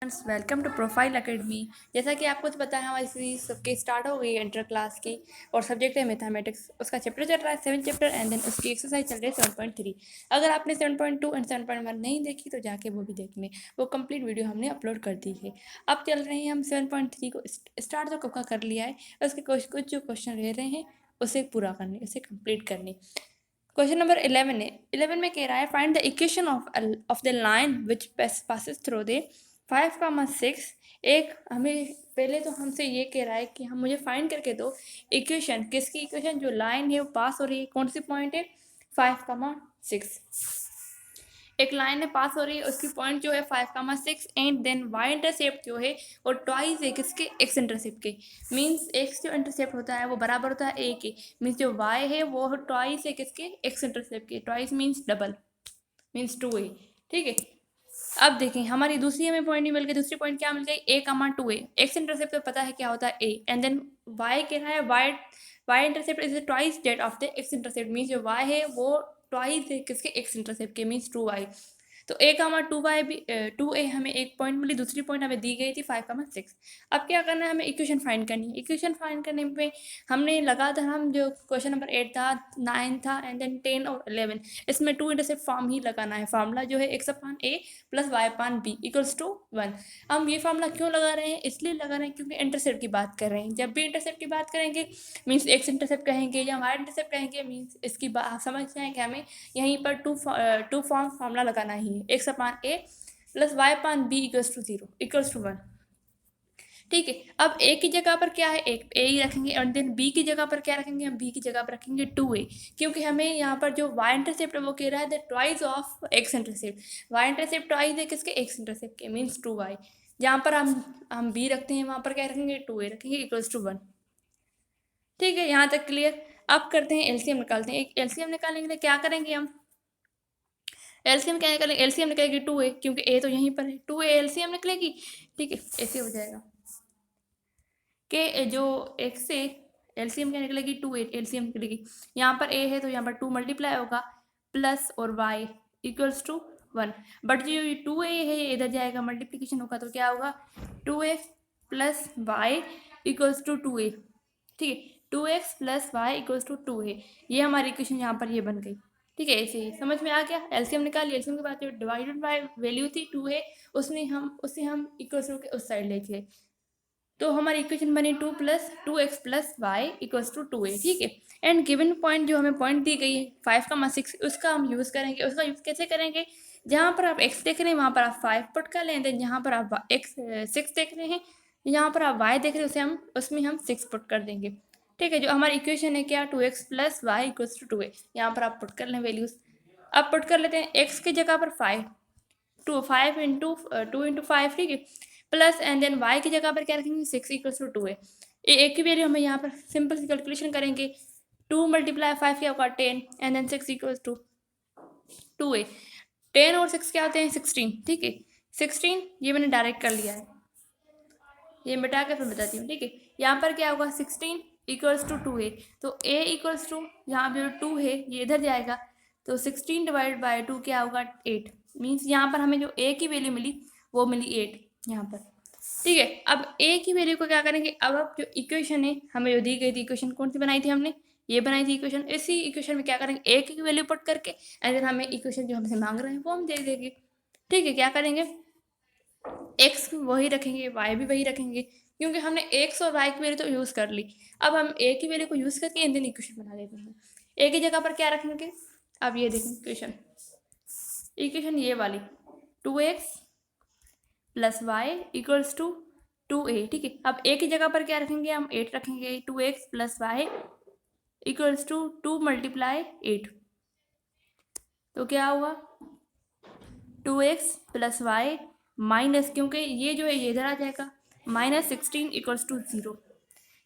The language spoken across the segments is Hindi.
Welcome to profile academy. जैसा कि आपको तो पता है हमारी सीरीज सबके स्टार्ट हो गई है इंटर क्लास की और सब्जेक्ट है मैथमेटिक्स। उसका चैप्टर चल रहा है 7 चैप्टर एंड देन उसकी एक्सरसाइज चल रही है 7.3। अगर आपने 7.2 एंड 7.1 नहीं देखी तो जाके वो भी देख लें, वो कंप्लीट वीडियो हमने अपलोड कर दी है। अब चल रहे हैं हम 7.3 को स्टार्ट तो कब का कर लिया है, उसके कुछ जो क्वेश्चन रह रहे हैं उसे पूरा करने, उसे कंप्लीट करने। क्वेश्चन नंबर 11 है। 11 में कह रहा है find the equation of the line which passes through the 5,6। एक हमें पहले तो हमसे ये कह रहा है कि हम मुझे फाइंड करके दो इक्वेशन, किसकी इक्वेशन, जो लाइन है वो पास हो रही है, कौन सी पॉइंट है 5,6। एक लाइन है पास हो रही है, उसकी पॉइंट जो है 5,6 एंड देन वाई इंटरसेप्ट जो है वो ट्वाइस है किसके, एक्स इंटरसेप्ट के। मीन्स एक्स जो इंटरसेप्ट होता है वो बराबर होता है ए के। मीन्स जो वाई है वो ट्वाइस है किसके, एक्स इंटरसेप्ट के। Twice means double, means 2a। ठीक है, अब देखें हमारी दूसरी हमें पॉइंट नहीं मिल गई। दूसरी पॉइंट क्या मिल गई, a कमा 2a। एक्स इंटरसेप्ट तो पता है क्या होता है a एंड देन y कह रहा है y intercept is twice that of the x intercept. Means जो y है वो ट्वाइस है किसके, एक्स इंटरसेप्ट के, मीन्स 2y। तो a कामा 2y भी 2a हमें एक पॉइंट मिली, दूसरी पॉइंट हमें दी गई थी 5,6। अब क्या करना है, हमें इक्वेशन फाइंड करनी है। इक्वेशन फाइंड करने में हमने लगातार हम जो क्वेश्चन नंबर 8 था, 9 था एंड देन 10 और 11, इसमें टू इंटरसेप्ट फॉर्म ही लगाना है। फार्मूला जो है x upon a plus y upon b equals to 1। हम ये फार्मूला क्यों लगा रहे हैं, इसलिए लगा रहे हैं क्योंकि इंटरसेप्ट की बात कर रहे हैं। जब भी इंटरसेप्ट की बात करेंगे मीन्स एक्स इंटरसेप्ट कहेंगे या वाई इंटरसेप्ट कहेंगे, मीन्स इसकी बात समझ जाएंगे हमें यहीं पर टू फॉर्म फार्मूला लगाना ही है। X upon a plus y upon b equals to 0 equals to 1। ठीक है, अब ए की जगह पर क्या है, एक ए ही रखेंगे और देन बी की जगह पर क्या रखेंगे, हम बी की जगह पर रखेंगे 2a। क्योंकि हमें यहाँ पर जो y इंटरसेप्ट है वो कह रहा है the twice of x intercept. y intercept twice है किसके, एक्स इंटरसेप्ट के, मीन्स 2y। जहाँ पर हम b रखते हैं वहाँ पर क्या रखेंगे, 2a रखेंगे इक्वल्स टू 1। ठीक है, यहाँ तक क्लियर। अब करते हैं एलसीएम निकालते हैं। एक एलसीएम निकालने के लिए क्या करेंगे हम, एलसीएम क्या निकालेंगे, एलसीएम निकलेगी 2a क्योंकि a तो यहीं पर है, 2a एलसीएम निकलेगी। ठीक है, ऐसे हो जाएगा कि जो x से एलसीएम क्या निकलेगी, 2a एलसीएम निकलेगी। यहाँ पर a है तो यहाँ पर 2 मल्टीप्लाई होगा प्लस और y इक्वल्स टू 1। बट जो 2a है ये इधर जाएगा, मल्टीप्लीकेशन होगा तो क्या होगा 2x plus y equals to 2a। ठीक है, 2x plus y equals to 2a, ये हमारी इक्वेशन यहाँ पर ये बन गई। ठीक है, ऐसे ही समझ में आ गया। एलसीएम निकाली, एलसीएम के बाद जो डिवाइडेड बाय वैल्यू थी 2a उसे हम इक्वल्स टू के उस साइड ले गए, तो हमारी इक्वेशन बनी 2 plus 2x plus y equals to 2a। ठीक है, एंड गिवन पॉइंट जो हमें पॉइंट दी गई है 5,6 उसका हम यूज़ करेंगे। उसका यूज़ कैसे करेंगे, जहाँ पर आप x देख रहे हैं वहाँ पर आप 5 पुट कर लें, देन जहाँ पर आप x 6 देख रहे हैं, यहाँ पर आप y देख रहे हैं उसे हम उसमें हम 6 पुट कर देंगे। ठीक है, जो हमारी इक्वेशन है क्या 2x plus y equals to 2a, यहाँ पर आप पुट कर लें वैल्यूज़। अब पुट कर लेते हैं x की जगह पर 5 इंटू 5। ठीक है, प्लस एंड देन y की जगह पर क्या रखेंगे 6 इक्वल्स टू 2a। ए की वैल्यू हमें यहाँ पर सिंपल सी कैलकुलेशन करेंगे, 2 मल्टीप्लाई 5 क्या होगा 10 and then 6 equals to 2a। 10 और 6 क्या होते हैं 16। ठीक है, 16 ये मैंने डायरेक्ट कर लिया है, ये मिटा के फिर बताती हूँ। ठीक है, यहाँ पर क्या होगा 16 इक्वल्स टू 2a, तो a इक्वल्स टू यहाँ पर जो 2 है ये इधर जाएगा, तो 16 डिवाइड बाई 2 क्या होगा 8। मीन्स यहाँ पर हमें जो a की वैल्यू मिली वो मिली 8 यहाँ पर। ठीक है, अब a की वैल्यू को क्या करेंगे, अब जो इक्वेशन है हमें जो दी गई थी, इक्वेशन कौन सी बनाई थी हमने, ये बनाई थी इक्वेशन। इसी इक्वेशन में क्या करेंगे a की वैल्यू पुट करके एंड देन हमें इक्वेशन जो हमसे मांग रहे हैं वो हम दे देंगे। ठीक है, क्या करेंगे x वही रखेंगे, y भी वही रखेंगे, क्योंकि हमने x और y की वैल्यू तो यूज़ कर ली। अब हम a की वैल्यू को यूज़ करके एंड देन इक्वेशन बना देते हैं। a की जगह पर क्या रखेंगे, अब ये देखें इक्वेशन ये वाली 2x plus y equals to 2a। ठीक है, अब a की जगह पर क्या रखेंगे, हम 8 रखेंगे, 2x plus y equals to 2 multiply 8, तो क्या हुआ 2x प्लस वाई माइनस, क्योंकि ये जो है ये इधर आ जाएगा, -16 इक्वल्स टू 0।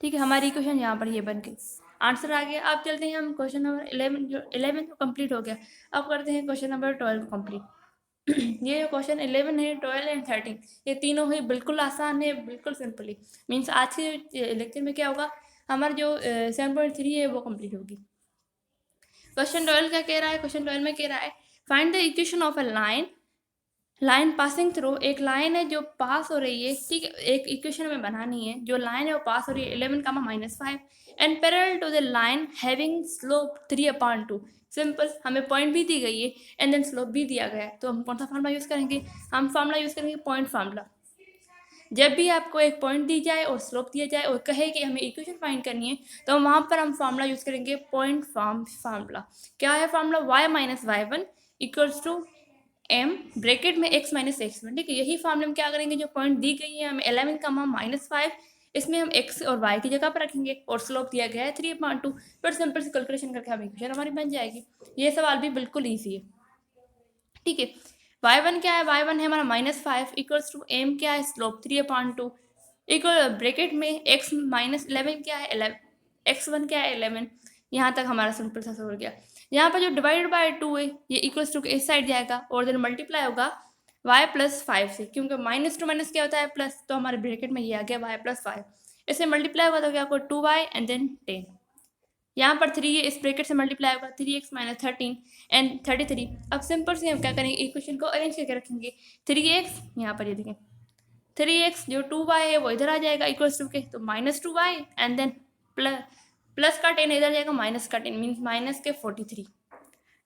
ठीक है, हमारी इक्वेशन यहाँ पर ये बन गई, आंसर आ गया। अब चलते हैं हम क्वेश्चन नंबर 11, जो 11 तो कंप्लीट हो गया। अब करते हैं क्वेश्चन नंबर 12 कंप्लीट। ये क्वेश्चन 11 है, 12 एंड 13 ये तीनों ही बिल्कुल आसान है, बिल्कुल सिंपल है। मीन्स आज के लेक्चर में क्या होगा, हमारा जो 7.3 है वो कंप्लीट होगी। क्वेश्चन 12 क्या कह रहा है, क्वेश्चन 12 में कह रहा है find the equation of a line line passing through, एक लाइन है जो पास हो रही है, ठीक है, एक इक्वेशन में बनानी है, जो लाइन है वो पास हो रही है 11, -5 and parallel to the line having slope 3/2। Simple, हमें पॉइंट भी दी गई है एंड देन स्लोप भी दिया गया है, तो हम कौन सा फार्मूला यूज़ करेंगे? हम फार्मूला यूज़ करेंगे पॉइंट फार्मूला। जब भी आपको एक पॉइंट दी जाए और स्लोप दिया जाए और कहे कि हमें इक्वेशन फाइंड करनी है, तो वहाँ पर हम फार्मूला यूज़ करेंगे पॉइंट फार्मूला। क्या है formula? y - y1 equals to m bracket में x - x1, ठीक है। यही फार्मूला हम क्या करेंगे, जो पॉइंट दी गई है हमें 11, -5, इसमें हम x और y की जगह पर रखेंगे और स्लोप दिया गया है 3/2। फिर सिंपल सी कैलकुलेशन करके हम इक्वेशन हमारी बन जाएगी। ये सवाल भी बिल्कुल ईजी है, ठीक है। y1 क्या है? y1 है हमारा -5 इक्वल्स टू m क्या है? स्लोप 3/2 इक्वल ब्रैकेट में x - 11 क्या है? 11, x1 क्या है? 11। यहाँ तक हमारा सिंपल सा हो गया। यहाँ पर जो डिवाइडेड बाय 2 है ये इक्वल्स टू के इस साइड जाएगा और देन मल्टीप्लाई होगा y + 5 से, क्योंकि माइनस टू माइनस क्या होता है? प्लस, तो हमारे ब्रैकेट में ये आ गया y + 5। इससे मल्टीप्लाई होगा तो क्या होगा? 2y and then 10। यहाँ पर 3 है, इस ब्रैकेट से मल्टीप्लाई होगा 3x - 13 एंड 33। अब सिंपल से हम क्या करेंगे, इक्वेशन को अरेंज करके रखेंगे। 3x यहाँ पर ये देखें, 3x जो 2y है वो इधर आ जाएगा इक्वल्स टू के, तो -2y एंड देन प्लस का 10 इधर जाएगा, माइनस का 10 मीन्स माइनस के 43।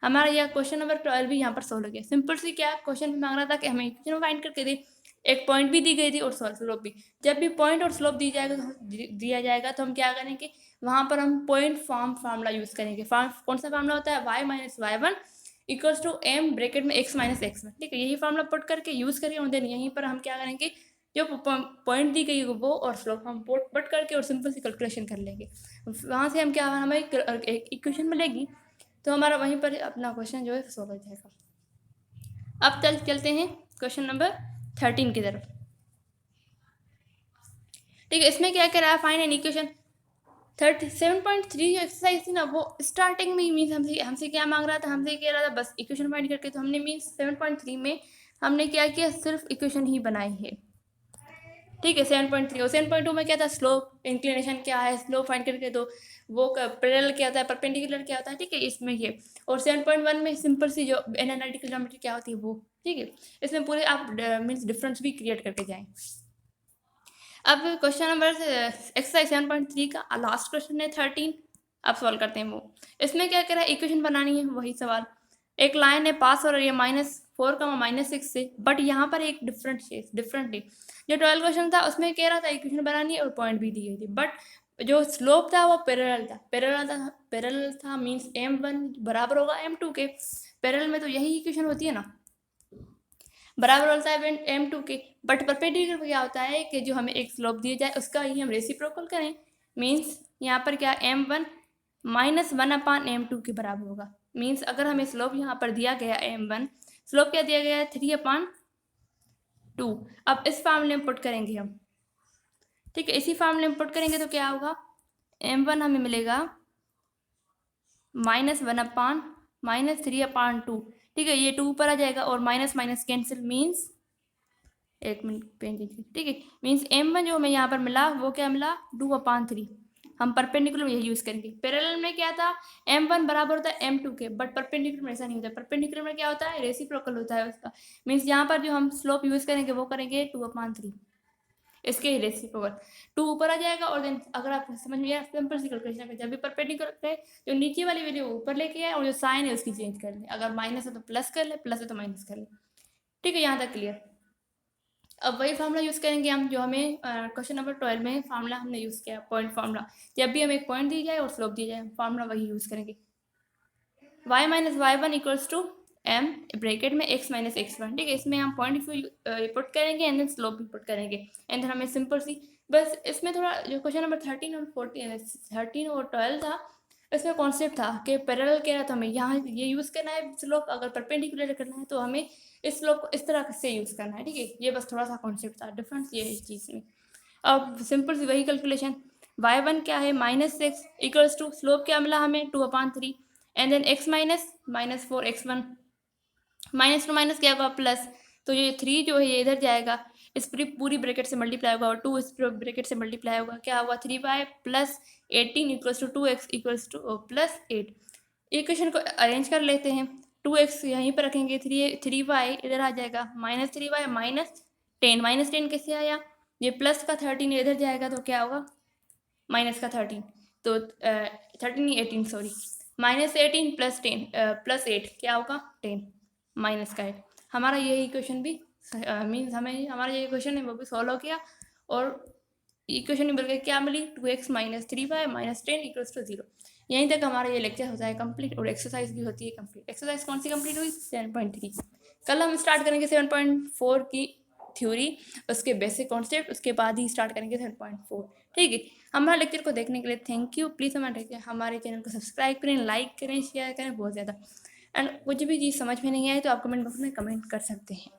हमारा यह क्वेश्चन नंबर 12 भी यहाँ पर सॉल्व हो गया। सिंपल सी क्या क्वेश्चन में मांग रहा था कि हमें इक्वेशन फाइंड करके दे, एक पॉइंट भी दी गई थी और स्लोप भी। जब भी पॉइंट और स्लोप दिया जाएगा तो हम क्या करेंगे, वहाँ पर हम पॉइंट फार्मूला यूज़ करेंगे। कौन सा फार्मूला होता है? y - y1 equals to m bracket में x - x1, ठीक है। यही फार्मूला पुट करके यूज़ करिए और देन यहीं पर हम क्या करेंगे, जो पॉइंट दी गई वो और स्लोप हम पुट करके और सिंपल सी कैलकुलेशन कर लेंगे। वहाँ से हम क्या, हमें एक इक्वेशन मिलेगी, तो हमारा वहीं पर अपना क्वेश्चन जो है सॉल्व हो जाएगा। अब चलते हैं क्वेश्चन नंबर 13 की तरफ, ठीक है। इसमें क्या कह रहा है, फाइंड एन इक्वेशन। 7.3 जो एक्सरसाइज थी ना, वो स्टार्टिंग में ही मीन्स हमसे क्या मांग रहा था, हमसे कह रहा था बस इक्वेशन फाइंड करके, तो हमने मीन्स 7.3 में हमने क्या किया, सिर्फ इक्वेशन ही बनाई है, ठीक है। 7.3 और 7.2 में क्या था, स्लोप इंक्लिनेशन क्या है, स्लोप फाइंड करके, तो वो पैरेलल क्या होता है, परपेंडिकुलर क्या होता है, ठीक है, इसमें ये। और 7.1 में सिंपल सी जो एनालिटिकल ज्योमेट्री क्या होती है वो, ठीक है। इसमें पूरे आप मीन्स डिफरेंस भी क्रिएट करके जाएं। अब क्वेश्चन नंबर एक्सरसाइज 7.3 का लास्ट क्वेश्चन है 13। अब सॉल्व करते हैं वो। इसमें क्या कह रहा है, इक्वेशन बनानी है, वही सवाल। एक लाइन है पास हो रही है -4, -6 से, बट यहाँ पर एक डिफरेंट है। जो 12 क्वेश्चन था उसमें कह रहा था इक्वेशन बनानी है और पॉइंट भी दी गई थी, बट जो स्लोप था वो पैरेलल था मीन्स m1 बराबर होगा m2 के। पैरेलल में तो यही इक्वेशन होती है ना, बराबर होता है m2 के। बट परपेंडिकुलर क्या होता है कि जो हमें एक स्लोप दिया जाए उसका ही हम रेसिप्रोकल करें, मीन्स यहाँ पर क्या m1 -1/m2 के बराबर होगा। मीन्स अगर हमें स्लोप यहाँ पर दिया गया m1, स्लोप क्या दिया गया है 3/2। अब इस फार्मूले में पुट करेंगे हम, ठीक है। इसी फार्मूले में पुट करेंगे तो क्या होगा, m1 हमें मिलेगा -1/-3/2, ठीक है। ये 2 ऊपर आ जाएगा और माइनस माइनस कैंसिल, मीन्स एक मिनट पेन दीजिए, ठीक है। मीन्स m1 जो हमें यहाँ पर मिला वो क्या मिला, 2/3। हम परपेंडिकुलर में यही यूज़ करेंगे। पैरेलल में क्या था, m1 बराबर होता है m2 के, बट परपेंडिकुलर में ऐसा नहीं होता है। परपेंडिकुलर में क्या होता है, रेसिप्रोकल होता है उसका। मीन्स यहाँ पर जो हम स्लोप यूज़ करेंगे वो करेंगे 2/3, इसके ही रेसिप्रोकल 2 ऊपर आ जाएगा। और देन अगर आप समझ में सिंपल सी कैलकुलेशन करें, जब भी परपेंडिकुलर पे जो नीचे वाली वैल्यू ऊपर लेके आए और जो साइन है उसकी चेंज कर ले, अगर माइनस है तो प्लस कर ले, प्लस है तो माइनस कर ले, ठीक है। यहाँ तक क्लियर। अब वही फार्मूला यूज़ करेंगे हम जो हमें क्वेश्चन नंबर 12 में फार्मूला हमने यूज़ किया, पॉइंट फार्मूला। जब भी हमें एक पॉइंट दी जाए और स्लोप दी जाए, फार्मूला वही यूज़ करेंगे। y - y1 equals to m bracket में x - x1, ठीक है। इसमें हम पॉइंट पुट करेंगे एंड देन स्लोप भी पुट करेंगे एंड देन हमें सिंपल सी, बस इसमें थोड़ा जो क्वेश्चन नंबर 13 और 12 था, इसमें कॉन्सेप्ट था कि पैरेलल कह रहा था हमें यहाँ ये यूज़ करना है स्लोप, अगर परपेंडिकुलर करना है तो हमें इस स्लोप को इस तरह से यूज़ करना है, ठीक है। ये बस थोड़ा सा कॉन्सेप्ट था, डिफरेंस ये है इस चीज़ में। अब सिंपल सी वही कैलकुलेशन, y1 क्या है -6 इक्वल्स टू स्लोप क्या मिला हमें 2/3 and then x -4 x1 minus two minus क्या होगा प्लस, तो ये 3 जो है ये इधर जाएगा, इस पूरी ब्रैकेट से मल्टीप्लाई होगा और 2 इस ब्रैकेट से मल्टीप्लाई होगा, क्या होगा 3y + 18 equals to 2x equals to +8। Equation को अरेंज कर लेते हैं। 2x यहीं पर रखेंगे, 3y इधर आ जाएगा, -3y -10, -10 कैसे आया, ये प्लस का 13 इधर जाएगा तो क्या होगा, माइनस का 13, तो 13 18 सॉरी, -18 + 8 क्या होगा 10, माइनस का 8। हमारा यही क्वेश्चन भी मीन्स हमें हमारा ये क्वेश्चन है वो भी सॉल्व हो गया, और इक्वेशन में बदल के क्या मिली, 2x - 3y - 10 = 0। यहीं तक हमारा ये लेक्चर होता है कंप्लीट, और एक्सरसाइज भी होती है कंप्लीट। एक्सरसाइज कौन सी कंप्लीट हुई, 7.3। कल हम स्टार्ट करेंगे 7.4 की थ्योरी, उसके बेसिक कॉन्सेप्ट, उसके बाद ही स्टार्ट करेंगे 7.4। ठीक है, हमारे लेक्चर को देखने के लिए थैंक यू। प्लीज़ हमारे चैनल को सब्सक्राइब करें, लाइक करें, शेयर करें बहुत ज़्यादा। एंड कुछ भी चीज़ समझ में नहीं आए तो आप कमेंट बॉक्स में कमेंट कर सकते हैं।